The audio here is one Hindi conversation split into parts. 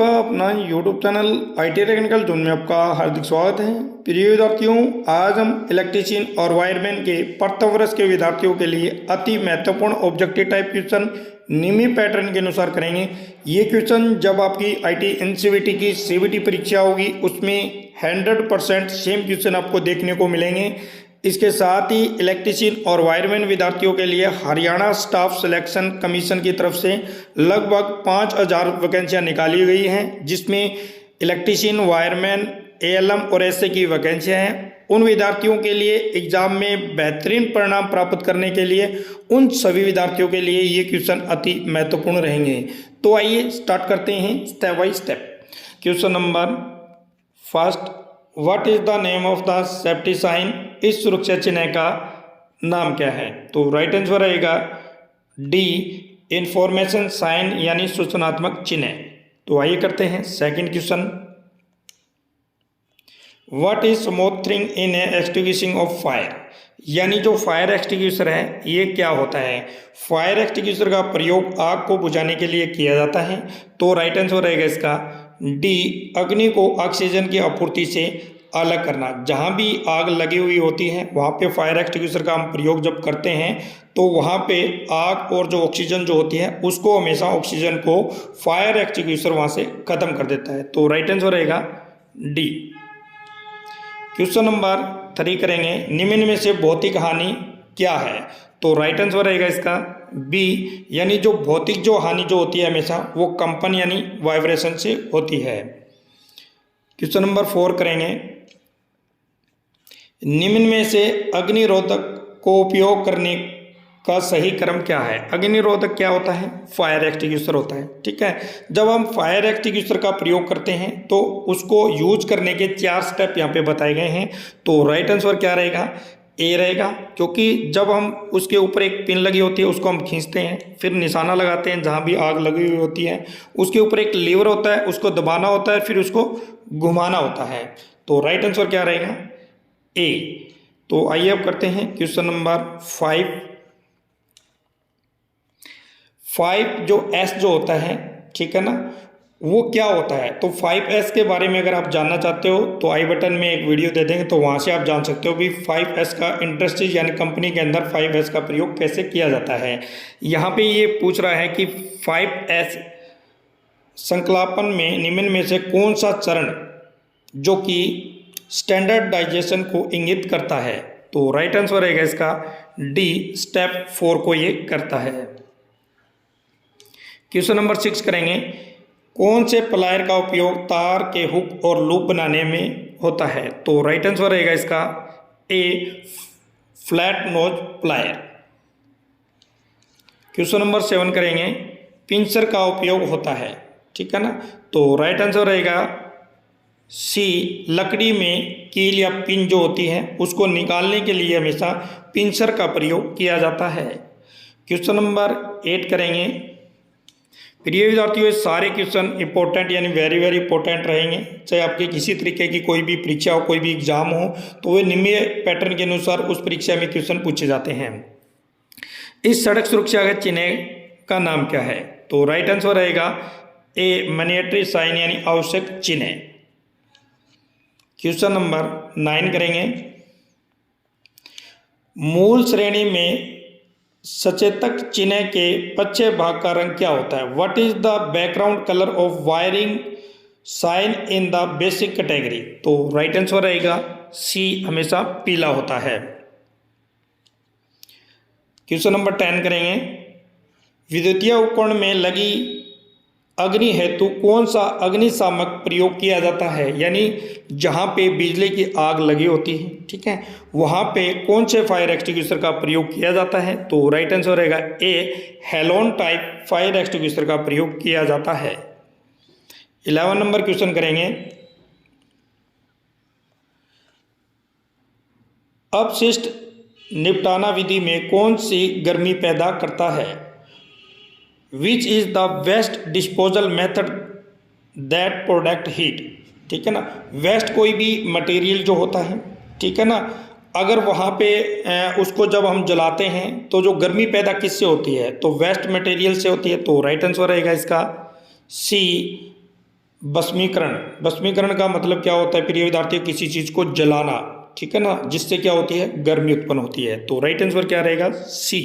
आपका अपना YouTube channel IT technical zone में आपका हार्दिक स्वागत है। प्रिय विद्यार्थियों, आज हम इलेक्ट्रीशियन और वायरमैन के प्रथम वर्ष के विद्यार्थियों के लिए अति महत्वपूर्ण ऑब्जेक्टिव टाइप क्वेश्चन निमी पैटर्न के अनुसार करेंगे। ये क्वेश्चन जब आपकी IT NCVT की CBT परीक्षा होगी उसमें 100% सेम क्वेश्चन आपको देखने को मिलेंगे। इसके साथ ही इलेक्ट्रीशियन और वायरमैन विद्यार्थियों के लिए हरियाणा स्टाफ सिलेक्शन कमीशन की तरफ से लगभग 5000 वैकेंसियां निकाली गई हैं, जिसमें इलेक्ट्रीशियन, वायरमैन, ALM और SA की वैकेंसियां हैं। उन विद्यार्थियों के लिए एग्जाम में बेहतरीन परिणाम प्राप्त करने के लिए उन सभी विद्यार्थियों के लिए ये क्वेश्चन अति महत्वपूर्ण रहेंगे। तो आइए स्टार्ट करते हैं step by step. Question number first, what is the name of the safety sign? इस सुरक्षा चिन्ह का नाम क्या है? तो राइट आंसर रहेगा डी, इंफॉर्मेशन साइन यानी सूचनात्मक चिन्ह। तो आइए करते हैं second question, what is smothering in extinguishing of fire? यानी जो फायर एक्सटिंग्विशर है ये क्या होता है? फायर एक्सटिंग्विशर का प्रयोग आग को बुझाने के लिए किया जाता है। तो राइट आंसर रहेगा इसका डी, अग्नि को ऑक्सीजन की आपूर्ति से अलग करना। जहाँ भी आग लगी हुई होती है वहाँ पे फायर एक्सटिंग्विशर का हम प्रयोग जब करते हैं तो वहाँ पे आग और जो ऑक्सीजन जो होती है उसको हमेशा ऑक्सीजन को फायर एक्सटिंग्विशर वहाँ से ख़त्म कर देता है। तो राइट आंसर रहेगा डी। क्वेश्चन नंबर 3 करेंगे, निम्न में से भौतिक हानि क्या है? तो राइट आंसर रहेगा इसका बी, यानी जो भौतिक जो हानि जो होती है हमेशा वो कंपन यानी वाइब्रेशन से होती है। क्वेश्चन नंबर 4 करेंगे, निम्न में से अग्निरोधक को उपयोग करने का सही क्रम क्या है? अग्निरोधक क्या होता है? फायर एक्सटिंग्विशर होता है। ठीक है, जब हम फायर एक्सटिंग्विशर का प्रयोग करते हैं तो उसको यूज करने के 4 स्टेप यहाँ पे बताए गए हैं। तो राइट आंसर क्या रहेगा? ए रहेगा, क्योंकि जब हम उसके ऊपर एक पिन लगी होती है उसको हम खींचते हैं, फिर निशाना लगाते हैं जहाँ भी आग लगी हुई होती है, उसके ऊपर एक लीवर होता है उसको दबाना होता है, फिर उसको घुमाना होता है। तो राइट आंसर क्या रहेगा? ए। तो आइए अब करते हैं क्वेश्चन नंबर 5 जो एस जो होता है, ठीक है ना, वो क्या होता है? तो 5S के बारे में अगर आप जानना चाहते हो तो आई बटन में एक वीडियो दे देंगे तो वहाँ से आप जान सकते हो भी 5S का इंडस्ट्रीज यानी कंपनी के अंदर 5S का प्रयोग कैसे किया जाता है। यहाँ पे ये पूछ रहा है कि 5S संकल्पन में निम्न में से कौन सा चरण जो कि स्टैंडर्डाइजेशन को इंगित करता है? तो राइट आंसर रहेगा इसका डी, स्टेप 4 को ये करता है। क्वेश्चन नंबर 6 करेंगे, कौन से प्लायर का उपयोग तार के हुक और लूप बनाने में होता है? तो राइट आंसर रहेगा इसका A, flat nose plier. Question number 7 करेंगे, पिंचर का उपयोग होता है, ठीक है ना। तो राइट आंसर रहेगा सी, लकड़ी में कील या पिन जो होती है उसको निकालने के लिए हमेशा पिंचर का प्रयोग किया जाता है। क्वेश्चन नंबर 8 करेंगे, प्रिय विद्यार्थियों, सारे क्वेश्चन इंपॉर्टेंट यानी वेरी वेरी इंपॉर्टेंट रहेंगे। चाहे आपके किसी तरीके की कोई भी परीक्षा हो, कोई भी एग्जाम हो, तो वे निम्न पैटर्न के अनुसार उस परीक्षा में क्वेश्चन पूछे जाते हैं। इस सड़क सुरक्षा के चिन्ह का नाम क्या है? तो राइट आंसर रहेगा ए, मैंडेटरी साइन यानी आवश्यक चिन्ह। क्वेश्चन नंबर 9 करेंगे, मूल श्रेणी में सचेतक चिन्ह के पश्चिम भाग का रंग क्या होता है? What is the background colour of wiring sign in the basic category? तो राइट आंसर रहेगा सी, हमेशा पीला होता है। क्वेश्चन नंबर 10 करेंगे, विद्युतीय उपकरण में लगी अग्नि हेतु कौन सा अग्निशामक प्रयोग किया जाता है? यानी जहाँ पे बिजली की आग लगी होती है, ठीक है, वहाँ पे कौन से फायर एक्सटिंग्विशर का प्रयोग किया जाता है? तो राइट आंसर रहेगा ए, हेलोन टाइप फायर एक्सटिंग्विशर का प्रयोग किया जाता है। 11 नंबर क्वेश्चन करेंगे, अपशिष्ट निपटाना विधि में कौन सी गर्मी पैदा करता है? Which is the waste disposal method that product heat? ठीक है ना, वेस्ट कोई भी मटेरियल जो होता है, ठीक है ना, अगर वहाँ पे उसको जब हम जलाते हैं तो जो गर्मी पैदा किससे होती है? तो वेस्ट मटेरियल से होती है। तो राइट आंसर रहेगा इसका सी, भस्मीकरण। भस्मीकरण का मतलब क्या होता है प्रिय विद्यार्थियों, किसी चीज को जलाना, ठीक है ना, जिससे क्या होती है, गर्मी उत्पन्न होती है। तो राइट आंसर क्या रहेगा, सी।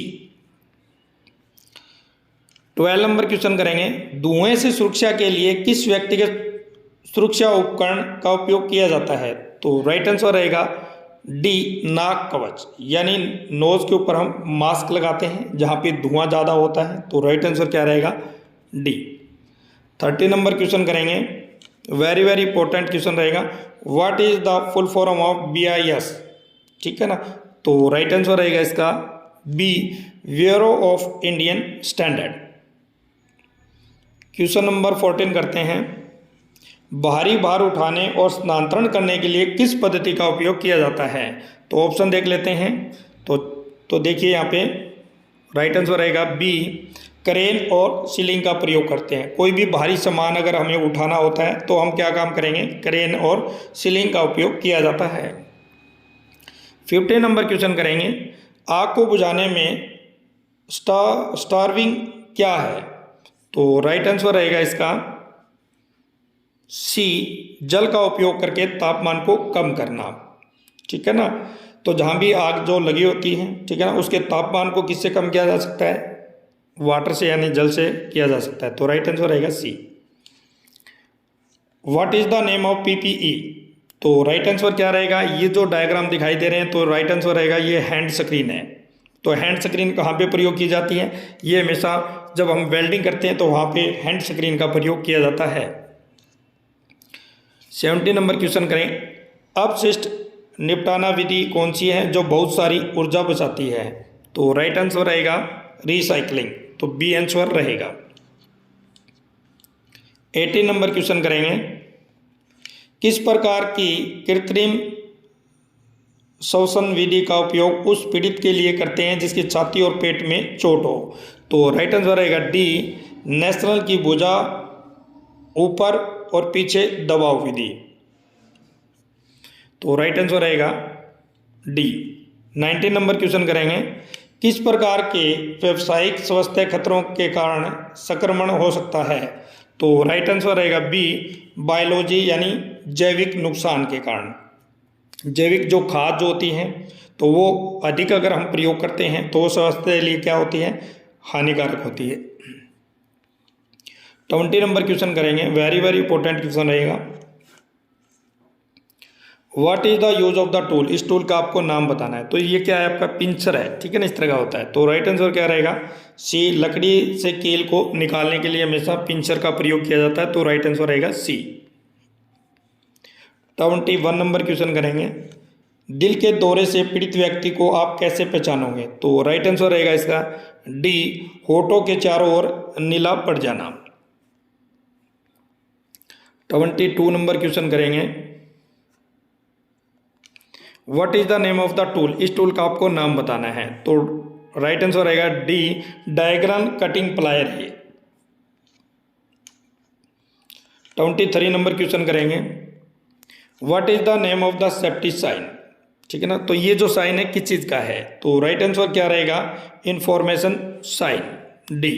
12 नंबर क्वेश्चन करेंगे, धुएं से सुरक्षा के लिए किस व्यक्तिगत सुरक्षा उपकरण का उपयोग किया जाता है। तो राइट आंसर रहेगा डी, नाक कवच, यानी नोज के ऊपर हम मास्क लगाते हैं जहां पे धुआं ज़्यादा होता है। तो राइट आंसर क्या रहेगा, डी। 30 नंबर क्वेश्चन करेंगे, वेरी वेरी इंपॉर्टेंट क्वेश्चन रहेगा, what is the full form of BIS, ठीक है ना। तो राइट आंसर रहेगा इसका B, Bureau of Indian Standard. Question number 14 करते हैं, भारी भार उठाने और स्थानांतरण करने के लिए किस पद्धति का उपयोग किया जाता है। तो ऑप्शन देख लेते हैं। तो देखिए यहाँ पे राइट आंसर रहेगा बी, क्रेन और सीलिंग का प्रयोग करते हैं। कोई भी भारी सामान अगर हमें उठाना होता है तो हम क्या काम करेंगे, क्रेन और सीलिंग का उपयोग किया जाता है। 15 नंबर क्वेश्चन करेंगे, आग को बुझाने में स्टार्विंग क्या है। तो राइट आंसर रहेगा इसका सी, जल का उपयोग करके तापमान को कम करना, ठीक है ना। तो जहाँ भी आग जो लगी होती है, ठीक है ना, उसके तापमान को किससे कम किया जा सकता है, वाटर से यानी जल से किया जा सकता है। तो राइट आंसर रहेगा C. What is the name of PPE। तो राइट आंसर क्या रहेगा, ये जो डायग्राम दिखाई दे रहे हैं, तो राइट आंसर रहेगा ये हैंड स्क्रीन है। तो हैंड स्क्रीन कहाँ पे प्रयोग की जाती है, ये हमेशा जब हम वेल्डिंग करते हैं तो वहाँ पे हैंड स्क्रीन का प्रयोग किया जाता है। 70 नंबर क्वेश्चन करें, अपशिष्ट निपटाना विधि कौन सी है जो बहुत सारी ऊर्जा बचाती है। तो राइट आंसर रहेगा रिसाइकलिंग, तो बी आंसर रहेगा। 80 नंबर क्वेश्चन करेंगे, किस प्रकार की कृत्रिम श्वसन विधि का उपयोग उस पीड़ित के लिए करते हैं जिसकी छाती और पेट में चोट हो। तो राइट आंसर रहेगा डी, नेशनल की भुजा ऊपर और पीछे दबाव विधि। तो राइट आंसर रहेगा डी। 19 नंबर क्वेश्चन करेंगे, किस प्रकार के व्यावसायिक स्वास्थ्य खतरों के कारण संक्रमण हो सकता है। तो राइट आंसर रहेगा बी, बायोलॉजी यानी जैविक नुकसान के कारण। जैविक जो खाद जो होती हैं तो वो अधिक अगर हम प्रयोग करते हैं तो स्वास्थ्य के लिए क्या होती है, हानिकारक होती है। 20 नंबर क्वेश्चन करेंगे, वेरी वेरी इंपॉर्टेंट क्वेश्चन रहेगा, what is the use of the tool. इस टूल का आपको नाम बताना है। तो ये क्या है, आपका पिंचर है, ठीक है ना, इस तरह का होता है। तो राइट आंसर क्या रहेगा सी, लकड़ी से कील को निकालने के लिए हमेशा पिंचर का प्रयोग किया जाता है। तो राइट आंसर रहेगा सी। 21 नंबर क्वेश्चन करेंगे, दिल के दौरे से पीड़ित व्यक्ति को आप कैसे पहचानोगे। तो राइट आंसर रहेगा इसका डी, होठों के चारों ओर नीला पड़ जाना। 22 नंबर क्वेश्चन करेंगे, what is the name of the tool. इस टूल का आपको नाम बताना है। तो राइट आंसर रहेगा डी, डायग्राम कटिंग प्लायर है। 23 नंबर क्वेश्चन करेंगे, what is the name of the safety sign, ठीक है ना। तो ये जो साइन है किस चीज का है। तो राइट आंसर क्या रहेगा, information sign, D.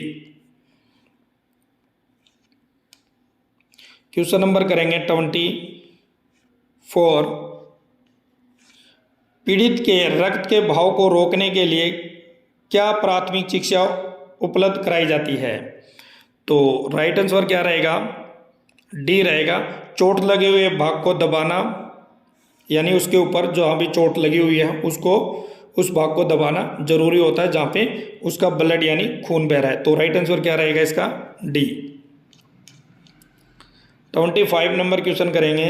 Question number करेंगे 24, पीड़ित के रक्त के बहाव को रोकने के लिए क्या प्राथमिक चिकित्सा उपलब्ध कराई जाती है। तो राइट आंसर क्या रहेगा, डी रहेगा, चोट लगे हुए भाग को दबाना, यानी उसके ऊपर जो अभी चोट लगी हुई है उसको उस भाग को दबाना जरूरी होता है जहाँ पे उसका ब्लड यानी खून बह रहा है। तो राइट आंसर क्या रहेगा इसका डी। 25 नंबर क्वेश्चन करेंगे,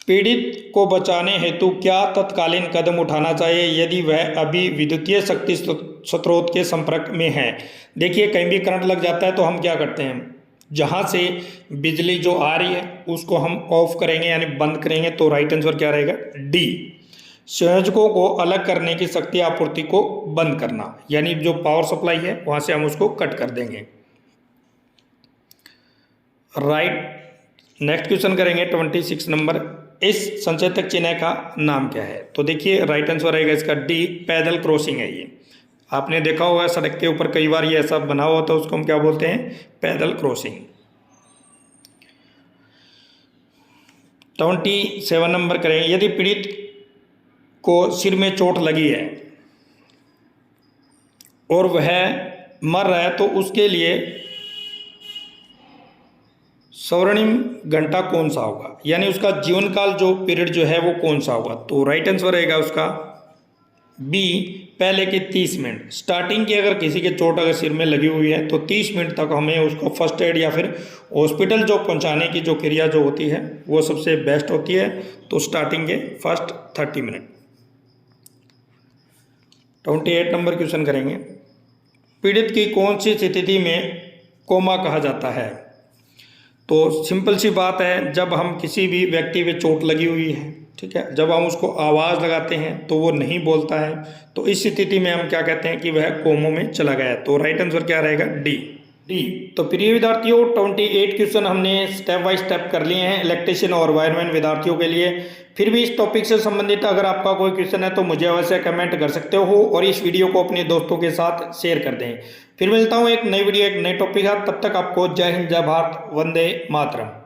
पीड़ित को बचाने हेतु क्या तत्कालीन कदम उठाना चाहिए यदि वह अभी विद्युतीय शक्ति स्रोत के संपर्क में है। देखिए कहीं भी करंट लग जाता है तो हम क्या करते हैं, जहाँ से बिजली जो आ रही है उसको हम ऑफ करेंगे यानी बंद करेंगे। तो राइट आंसर क्या रहेगा डी, संयोजकों को अलग करने की शक्ति आपूर्ति को बंद करना, यानी जो पावर सप्लाई है वहाँ से हम उसको कट कर देंगे। राइट। नेक्स्ट क्वेश्चन करेंगे 26 नंबर, इस संचेतक चिन्ह का नाम क्या है। तो देखिए राइट आंसर रहेगा इसका डी, पैदल क्रॉसिंग है ये। आपने देखा होगा सड़क के ऊपर कई बार ये ऐसा बना हुआ होता है, उसको हम क्या बोलते हैं, पैदल क्रॉसिंग। 27 नंबर करें, यदि पीड़ित को सिर में चोट लगी है और वह मर रहा है तो उसके लिए स्वर्णिम घंटा कौन सा होगा, यानी उसका जीवन काल जो पीरियड जो है वो कौन सा होगा। तो राइट आंसर रहेगा उसका बी, पहले के 30 मिनट। स्टार्टिंग की अगर किसी के चोट अगर सिर में लगी हुई है तो 30 मिनट तक हमें उसको फर्स्ट एड या फिर हॉस्पिटल जो पहुंचाने की जो क्रिया जो होती है वो सबसे बेस्ट होती है। तो स्टार्टिंग के फर्स्ट 30 मिनट। 28 नंबर क्वेश्चन करेंगे, पीड़ित की कौन सी स्थिति में कोमा कहा जाता है। तो सिंपल सी बात है, जब हम किसी भी व्यक्ति पे चोट लगी हुई है, ठीक है, जब हम उसको आवाज़ लगाते हैं तो वो नहीं बोलता है, तो इस स्थिति में हम क्या कहते हैं कि वह कोमा में चला गया है। तो राइट आंसर क्या रहेगा, डी। तो प्रिय विद्यार्थियों 28 क्वेश्चन हमने स्टेप बाय स्टेप कर लिए हैं इलेक्ट्रीशियन और वायरमैन विद्यार्थियों के लिए। फिर भी इस टॉपिक से संबंधित अगर आपका कोई क्वेश्चन है तो मुझे अवश्य कमेंट कर सकते हो और इस वीडियो को अपने दोस्तों के साथ शेयर कर दें। फिर मिलता हूँ एक नई वीडियो एक नए टॉपिक है, तब तक आपको जय हिंद, जय भारत, वंदे मातरम।